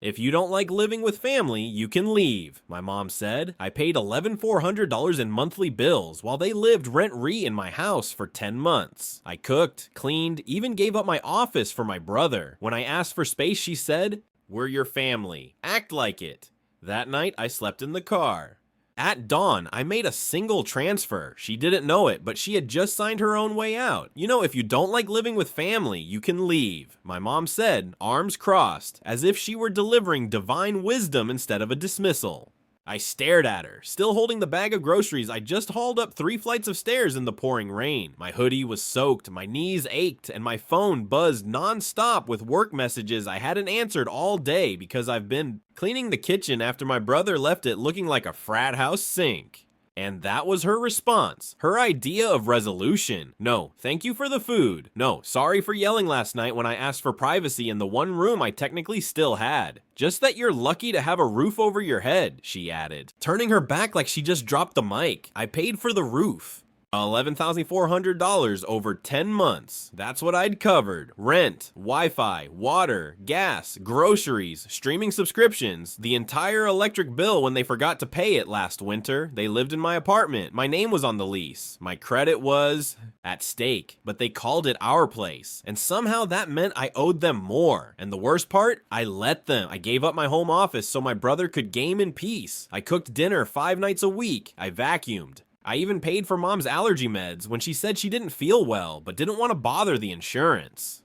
If you don't like living with family, you can leave, my mom said. I paid $11,400 in monthly bills while they lived rent-free in my house for 10 months. I cooked, cleaned, even gave up my office for my brother. When I asked for space, she said, "We're your family. Act like it." That night, I slept in the car. At dawn, I made a single transfer. She didn't know it, but she had just signed her own way out. You know, if you don't like living with family, you can leave, my mom said, arms crossed, as if she were delivering divine wisdom instead of a dismissal. I stared at her, still holding the bag of groceries I just hauled up 3 flights of stairs in the pouring rain. My hoodie was soaked, my knees ached, and my phone buzzed non-stop with work messages I hadn't answered all day because I've been cleaning the kitchen after my brother left it looking like a frat house sink. And that was her response, her idea of resolution. No, thank you for the food. No, sorry for yelling last night when I asked for privacy in the one room I technically still had. Just that you're lucky to have a roof over your head, she added, turning her back like she just dropped the mic. I paid for the roof. $11,400 over 10 months. That's what I'd covered. Rent, Wi-Fi, water, gas, groceries, streaming subscriptions, the entire electric bill when they forgot to pay it last winter. They lived in my apartment. My name was on the lease. My credit was at stake, but they called it our place. And somehow that meant I owed them more. And the worst part, I let them. I gave up my home office so my brother could game in peace. I cooked dinner 5 nights a week. I vacuumed. I even paid for mom's allergy meds when she said she didn't feel well, but didn't want to bother the insurance.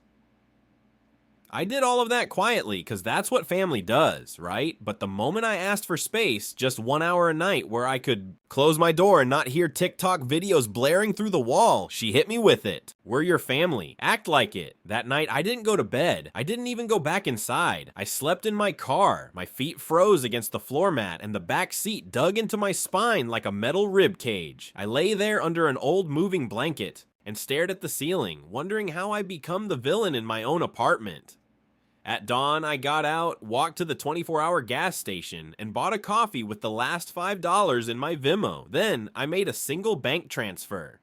I did all of that quietly, because that's what family does, right? But the moment I asked for space, just 1 hour a night where I could close my door and not hear TikTok videos blaring through the wall, she hit me with it. We're your family. Act like it. That night, I didn't go to bed. I didn't even go back inside. I slept in my car. My feet froze against the floor mat, and the back seat dug into my spine like a metal rib cage. I lay there under an old moving blanket and stared at the ceiling, wondering how I become the villain in my own apartment. At dawn, I got out, walked to the 24-hour gas station, and bought a coffee with the last $5 in my Venmo. Then, I made a single bank transfer.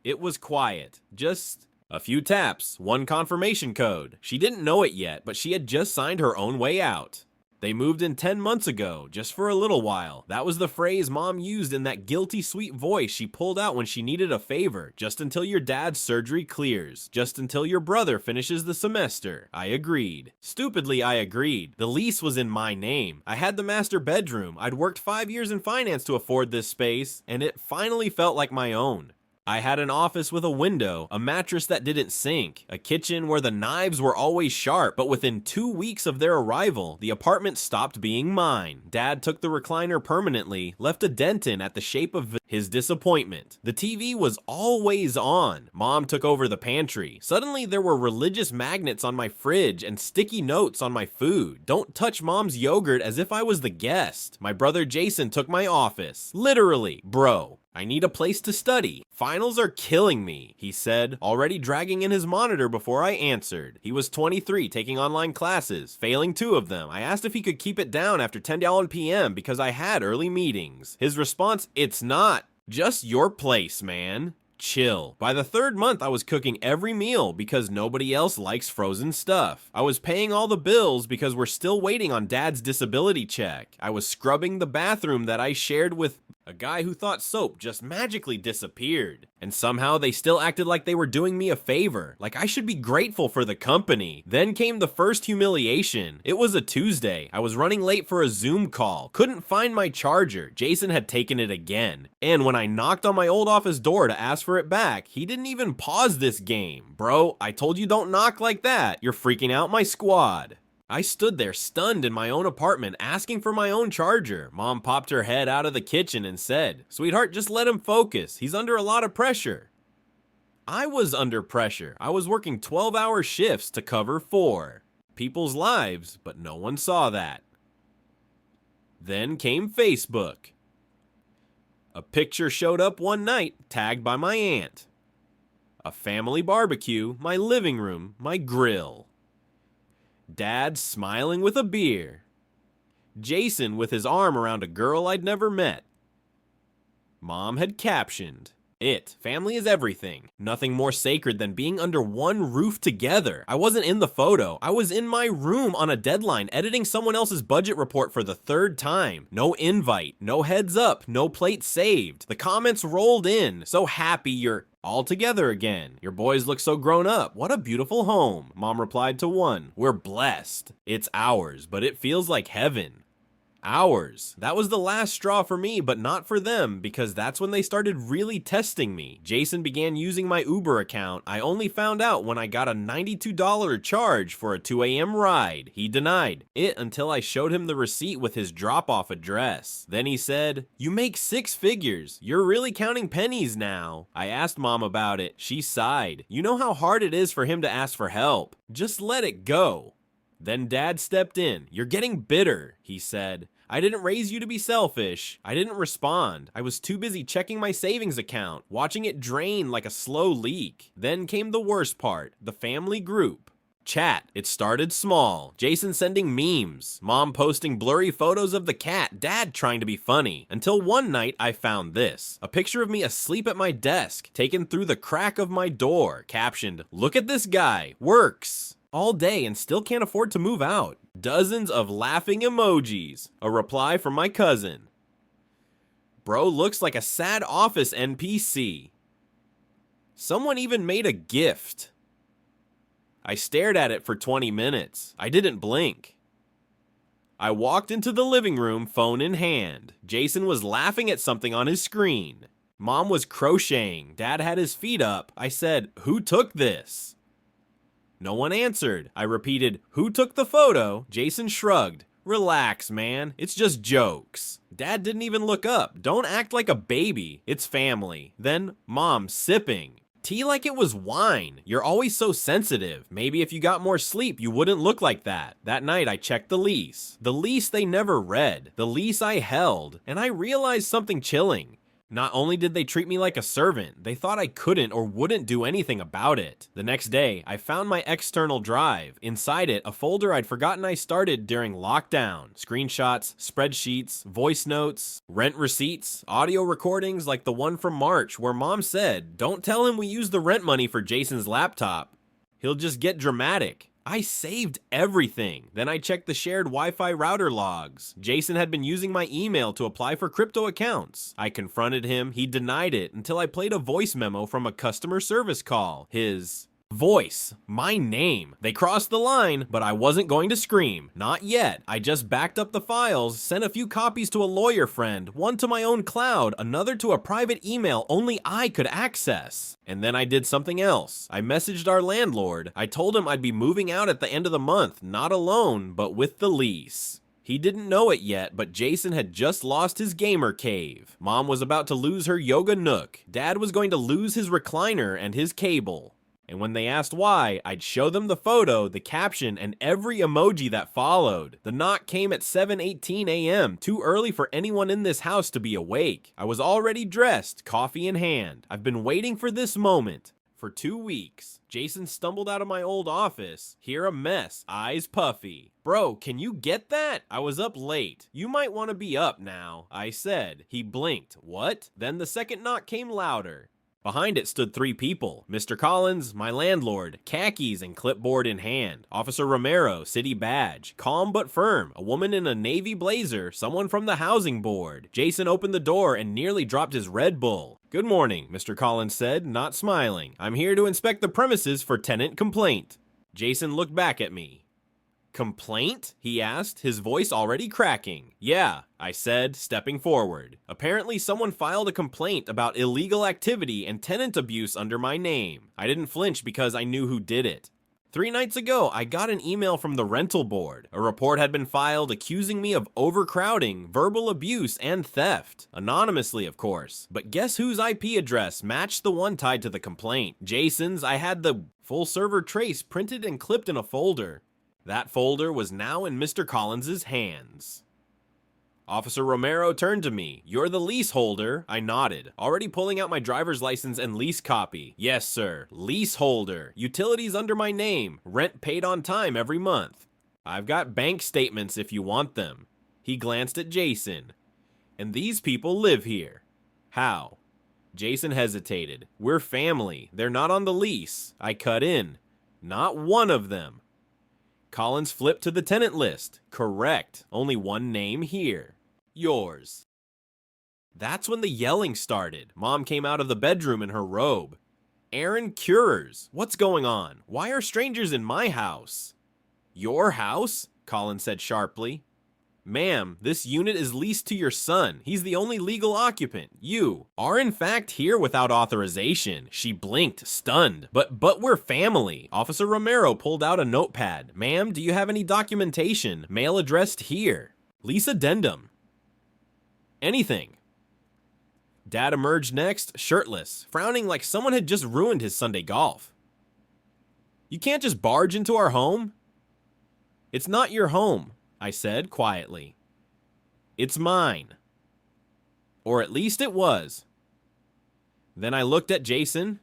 It was quiet. Just a few taps, one confirmation code. She didn't know it yet, but she had just signed her own way out. They moved in 10 months ago, just for a little while. That was the phrase mom used in that guilty sweet voice she pulled out when she needed a favor. Just until your dad's surgery clears. Just until your brother finishes the semester. I agreed. Stupidly, I agreed. The lease was in my name. I had the master bedroom. I'd worked 5 years in finance to afford this space, and it finally felt like my own. I had an office with a window, a mattress that didn't sink, a kitchen where the knives were always sharp, but within 2 weeks of their arrival, the apartment stopped being mine. Dad took the recliner permanently, left a dent in at the shape of his disappointment. The TV was always on. Mom took over the pantry. Suddenly there were religious magnets on my fridge and sticky notes on my food. Don't touch mom's yogurt, as if I was the guest. My brother Jason took my office. Literally, bro. I need a place to study. Finals are killing me, he said, already dragging in his monitor before I answered. He was 23, taking online classes, failing 2 of them. I asked if he could keep it down after 10 p.m. because I had early meetings. His response, "It's not just your place, man. Chill." By the 3rd month, I was cooking every meal because nobody else likes frozen stuff. I was paying all the bills because we're still waiting on Dad's disability check. I was scrubbing the bathroom that I shared with a guy who thought soap just magically disappeared. And somehow they still acted like they were doing me a favor, like I should be grateful for the company. Then came the first humiliation. It was a Tuesday. I was running late for a Zoom call. Couldn't find my charger. Jason had taken it again. And when I knocked on my old office door to ask for it back, he didn't even pause this game. Bro, I told you don't knock like that. You're freaking out my squad. I stood there stunned in my own apartment asking for my own charger. Mom popped her head out of the kitchen and said, "Sweetheart, just let him focus. He's under a lot of pressure." I was under pressure. I was working 12-hour shifts to cover 4 people's lives, but no one saw that. Then came Facebook. A picture showed up one night, tagged by my aunt. A family barbecue, my living room, my grill. Dad smiling with a beer. Jason with his arm around a girl I'd never met. Mom had captioned, Family is everything. Nothing more sacred than being under one roof together. I wasn't in the photo. I was in my room on a deadline editing someone else's budget report for the third time. No invite, no heads up, no plate saved. The comments rolled in. So happy you're all together again. Your boys look so grown up. What a beautiful home. Mom replied to one. We're blessed. It's ours, but it feels like heaven. Ours. That was the last straw for me, but not for them, because that's when they started really testing me. Jason began using my Uber account. I only found out when I got a $92 charge for a 2 a.m. ride. He denied it until I showed him the receipt with his drop-off address. Then he said, "You make 6 figures. You're really counting pennies now." I asked Mom about it. She sighed. You know how hard it is for him to ask for help. Just let it go. Then Dad stepped in. You're getting bitter, he said. I didn't raise you to be selfish. I didn't respond. I was too busy checking my savings account, watching it drain like a slow leak. Then came the worst part, the family group. Chat. It started small. Jason sending memes, Mom posting blurry photos of the cat, Dad trying to be funny. Until one night I found this. A picture of me asleep at my desk, taken through the crack of my door, captioned, "Look at this guy, works all day and still can't afford to move out." Dozens of laughing emojis. A reply from my cousin. Bro looks like a sad office NPC. Someone even made a gift. I stared at it for 20 minutes. I didn't blink. I walked into the living room, phone in hand. Jason was laughing at something on his screen. Mom was crocheting. Dad had his feet up. I said, "Who took this?" No one answered. I repeated, "Who took the photo?" Jason shrugged. "Relax, man. It's just jokes." Dad didn't even look up. Don't act like a baby. It's family. Then, Mom sipping. Tea like it was wine. You're always so sensitive. Maybe if you got more sleep, you wouldn't look like that. That night, I checked the lease. The lease they never read. The lease I held. And I realized something chilling. Not only did they treat me like a servant, they thought I couldn't or wouldn't do anything about it. The next day, I found my external drive. Inside it, a folder I'd forgotten I started during lockdown. Screenshots, spreadsheets, voice notes, rent receipts, audio recordings like the one from March where Mom said, "Don't tell him we used the rent money for Jason's laptop. He'll just get dramatic." I saved everything. Then I checked the shared Wi-Fi router logs. Jason had been using my email to apply for crypto accounts. I confronted him. He denied it until I played a voice memo from a customer service call. His voice. My name. They crossed the line, but I wasn't going to scream. Not yet. I just backed up the files, sent a few copies to a lawyer friend, one to my own cloud, another to a private email only I could access. And then I did something else. I messaged our landlord. I told him I'd be moving out at the end of the month, not alone, but with the lease. He didn't know it yet, but Jason had just lost his gamer cave. Mom was about to lose her yoga nook. Dad was going to lose his recliner and his cable. And when they asked why, I'd show them the photo, the caption, and every emoji that followed. The knock came at 7:18 a.m., too early for anyone in this house to be awake. I was already dressed, coffee in hand. I've been waiting for this moment for 2 weeks. Jason stumbled out of my old office. Here a mess, eyes puffy. "Bro, can you get that? I was up late. You might want to be up now," I said. He blinked. What? Then the second knock came louder. Behind it stood 3 people. Mr. Collins, my landlord, khakis and clipboard in hand. Officer Romero, city badge. Calm but firm. A woman in a navy blazer, someone from the housing board. Jason opened the door and nearly dropped his Red Bull. "Good morning," Mr. Collins said, not smiling. "I'm here to inspect the premises for tenant complaint." Jason looked back at me. "Complaint?" he asked, his voice already cracking. "Yeah," I said, stepping forward. "Apparently someone filed a complaint about illegal activity and tenant abuse under my name. I didn't flinch because I knew who did it. 3 nights ago, I got an email from the rental board. A report had been filed accusing me of overcrowding, verbal abuse, and theft. Anonymously, of course. But guess whose IP address matched the one tied to the complaint? Jason's. I had the full server trace printed and clipped in a folder. That folder was now in Mr. Collins's hands. Officer Romero turned to me. "You're the leaseholder?" I nodded, already pulling out my driver's license and lease copy. "Yes, sir. Leaseholder. Utilities under my name. Rent paid on time every month. I've got bank statements if you want them." He glanced at Jason. "And these people live here." "How?" Jason hesitated. We're family. They're not on the lease. I cut in. Not one of them. Collins flipped to the tenant list. Correct. Only one name here. Yours. That's when the yelling started. Mom came out of the bedroom in her robe. Aaron Cures, what's going on? Why are strangers in my house? Your house? Collins said sharply. Ma'am, this unit is leased to your son. He's the only legal occupant. You are in fact here without authorization. She blinked, stunned. But we're family. Officer Romero pulled out a notepad. Ma'am, do you have any documentation? Mail addressed here. Lease addendum. Anything. Dad emerged next, shirtless, frowning like someone had just ruined his Sunday golf. You can't just barge into our home? It's not your home, I said quietly. It's mine. Or at least it was. Then I looked at Jason.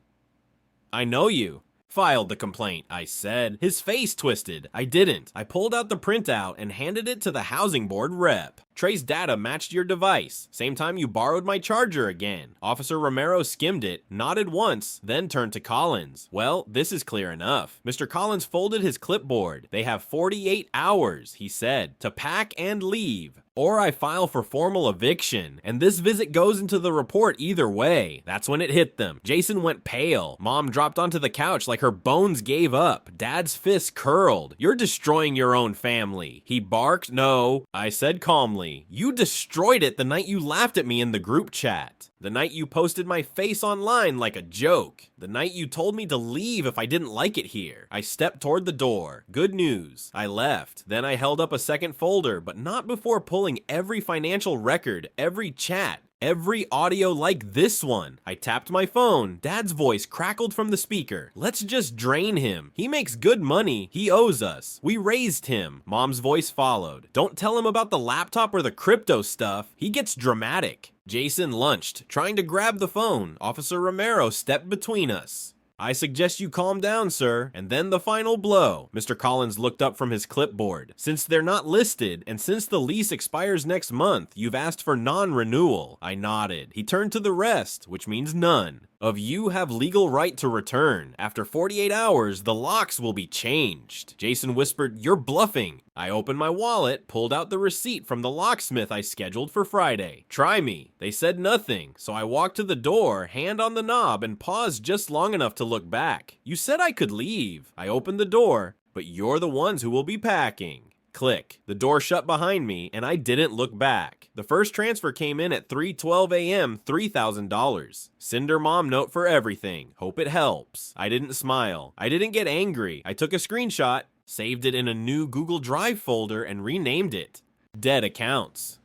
I know you. Filed the complaint, I said. His face twisted. I didn't. I pulled out the printout and handed it to the housing board rep. Trace data matched your device. Same time you borrowed my charger again. Officer Romero skimmed it, nodded once, then turned to Collins. Well, this is clear enough. Mr. Collins folded his clipboard. They have 48 hours, he said, to pack and leave. Or I file for formal eviction, and this visit goes into the report either way. That's when it hit them. Jason went pale. Mom dropped onto the couch like her bones gave up. Dad's fist curled. You're destroying your own family. He barked. No, I said calmly. You destroyed it the night you laughed at me in the group chat. The night you posted my face online like a joke. The night you told me to leave if I didn't like it here. I stepped toward the door. Good news. I left. Then I held up a second folder, but not before pulling every financial record, every chat, every audio like this one. I tapped my phone. Dad's voice crackled from the speaker. Let's just drain him. He makes good money. He owes us. We raised him. Mom's voice followed. Don't tell him about the laptop or the crypto stuff. He gets dramatic. Jason lunched, trying to grab the phone. Officer Romero stepped between us. I suggest you calm down, sir. And then the final blow. Mr. Collins looked up from his clipboard. Since they're not listed, and since the lease expires next month, you've asked for non-renewal. I nodded. He turned to the rest, which means none. Of you have legal right to return. After 48 hours, the locks will be changed. Jason whispered, you're bluffing. I opened my wallet, pulled out the receipt from the locksmith I scheduled for Friday. Try me. They said nothing, so I walked to the door, hand on the knob, and paused just long enough to look back. You said I could leave. I opened the door, but you're the ones who will be packing. Click. The door shut behind me, and I didn't look back. The first transfer came in at 3:12 a.m., $3,000. Cinder mom note for everything. Hope it helps. I didn't smile. I didn't get angry. I took a screenshot, saved it in a new Google Drive folder, and renamed it. Dead accounts.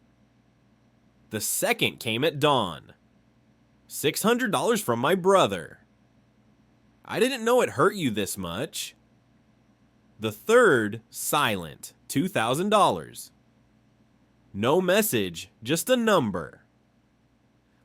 The second came at dawn. $600 from my brother. I didn't know it hurt you this much. The third, silent. $2,000. No message, just a number.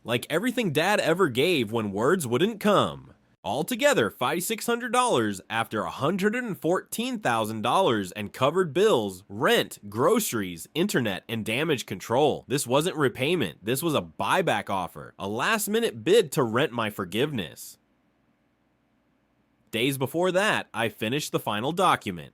Like everything Dad ever gave when words wouldn't come. Altogether, $5,600 after $114,000 and covered bills, rent, groceries, internet, and damage control. This wasn't repayment. This was a buyback offer, a last-minute bid to rent my forgiveness. Days before that, I finished the final document.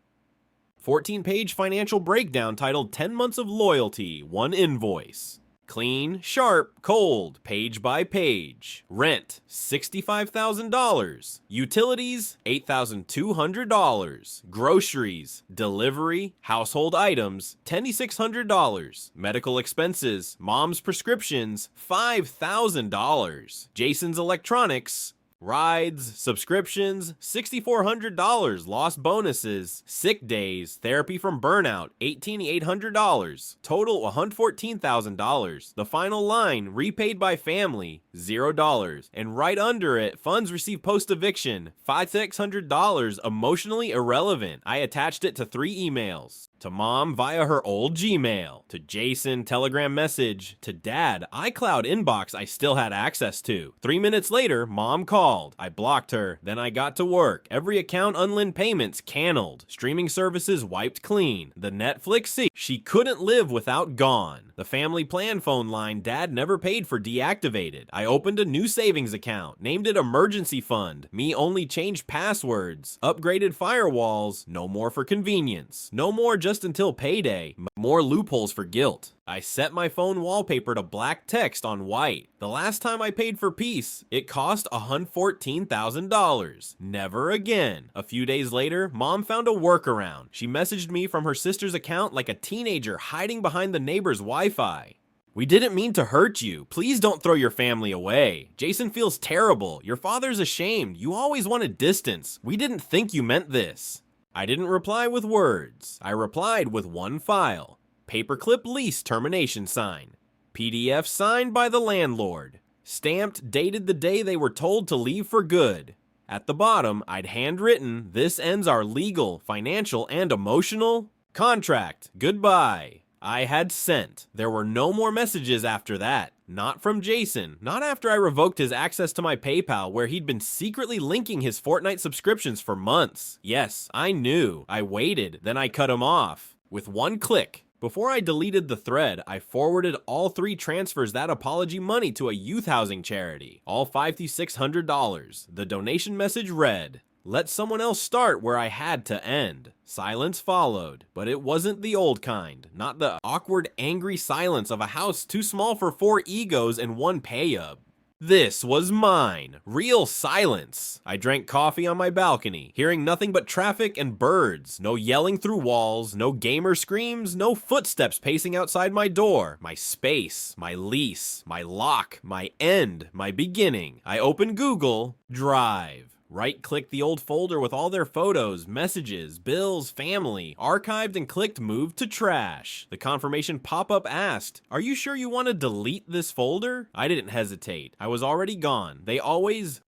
14-page financial breakdown titled 10 Months of Loyalty, 1 invoice. Clean, sharp, cold, page by page. Rent, $65,000. Utilities, $8,200. Groceries, delivery, household items, $2,600. Medical expenses, mom's prescriptions, $5,000. Jason's electronics, rides, subscriptions, $6,400, lost bonuses, sick days, therapy from burnout, $18,800, total $114,000. The final line, repaid by family, $0. And right under it, funds received post-eviction, $5,600, emotionally irrelevant. I attached it to 3 emails. To Mom via her old Gmail. To Jason, Telegram message. To Dad, iCloud inbox I still had access to. 3 minutes later, Mom called. I blocked her. Then I got to work. Every account unlin payments canceled. Streaming services wiped clean. The Netflix she couldn't live without gone. The family plan phone line Dad never paid for deactivated. I opened a new savings account. Named it emergency fund. Me only changed passwords. Upgraded firewalls. No more for convenience. No more just until payday. More loopholes for guilt. I set my phone wallpaper to black text on white. The last time I paid for peace, it cost $114,000. Never again. A few days later, Mom found a workaround. She messaged me from her sister's account like a teenager hiding behind the neighbor's Wi-Fi. We didn't mean to hurt you. Please don't throw your family away. Jason feels terrible. Your father's ashamed. You always wanted distance. We didn't think you meant this. I didn't reply with words. I replied with one file. Paperclip lease termination sign. PDF signed by the landlord. Stamped, dated the day they were told to leave for good. At the bottom, I'd handwritten, "This ends our legal, financial, and emotional contract. Goodbye." I had sent. There were no more messages after that. Not from Jason. Not after I revoked his access to my PayPal, where he'd been secretly linking his Fortnite subscriptions for months. Yes, I knew. I waited, then I cut him off. With one click. Before I deleted the thread, I forwarded all 3 transfers that apology money to a youth housing charity. All $5,600. The donation message read, "Let someone else start where I had to end." Silence followed, but it wasn't the old kind. Not the awkward, angry silence of a house too small for 4 egos and 1 pay-up. This was mine. Real silence. I drank coffee on my balcony, hearing nothing but traffic and birds. No yelling through walls, no gamer screams, no footsteps pacing outside my door. My space, my lease, my lock, my end, my beginning. I opened Google Drive. Right-clicked the old folder with all their photos, messages, bills, family, archived and clicked Move to Trash. The confirmation pop-up asked, "Are you sure you want to delete this folder?" I didn't hesitate. I was already gone.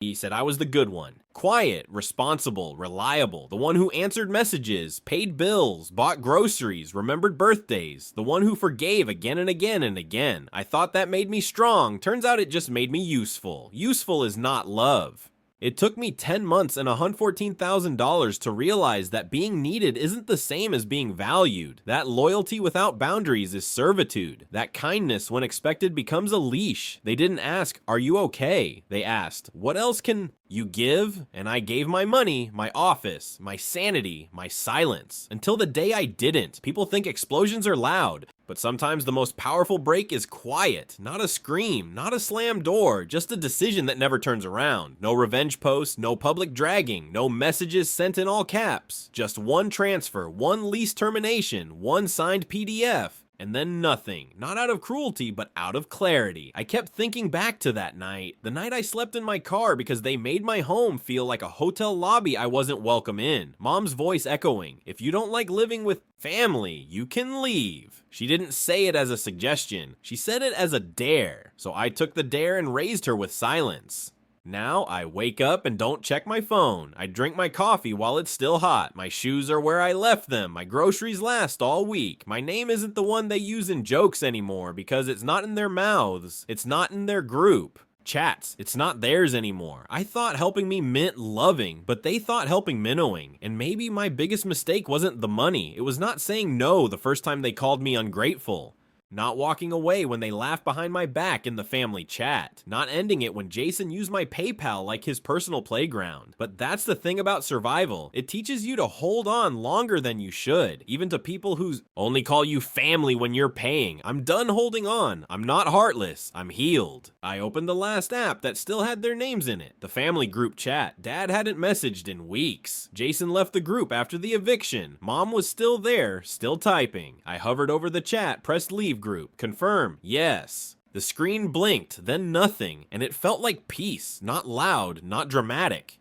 He said I was the good one. Quiet, responsible, reliable, the one who answered messages, paid bills, bought groceries, remembered birthdays, the one who forgave again and again and again. I thought that made me strong. Turns out it just made me useful. Useful is not love. It took me 10 months and $114,000 to realize that being needed isn't the same as being valued. That loyalty without boundaries is servitude. That kindness when expected becomes a leash. They didn't ask, "Are you okay?" They asked, "What else can you give?" And I gave my money, my office, my sanity, my silence. Until the day I didn't. People think explosions are loud. But sometimes the most powerful break is quiet. Not a scream, not a slammed door, just a decision that never turns around. No revenge posts, no public dragging, no messages sent in all caps. Just one transfer, one lease termination, one signed PDF. And then nothing. Not out of cruelty, but out of clarity. I kept thinking back to that night. The night I slept in my car because they made my home feel like a hotel lobby I wasn't welcome in. Mom's voice echoing, "If you don't like living with family, you can leave." She didn't say it as a suggestion. She said it as a dare. So I took the dare and raised her with silence. Now I wake up and don't check my phone. I drink my coffee while it's still hot. My shoes are where I left them. My groceries last all week. My name isn't the one they use in jokes anymore because it's not in their mouths. It's not in their group chats. It's not theirs anymore. I thought helping me meant loving, but they thought helping minnowing. And maybe my biggest mistake wasn't the money. It was not saying no the first time they called me ungrateful. Not walking away when they laughed behind my back in the family chat. Not ending it when Jason used my PayPal like his personal playground. But that's the thing about survival. It teaches you to hold on longer than you should. Even to people who only call you family when you're paying. I'm done holding on. I'm not heartless. I'm healed. I opened the last app that still had their names in it. The family group chat. Dad hadn't messaged in weeks. Jason left the group after the eviction. Mom was still there, still typing. I hovered over the chat, pressed leave group. Confirm. Yes. The screen blinked, then nothing, and it felt like peace. Not loud, not dramatic.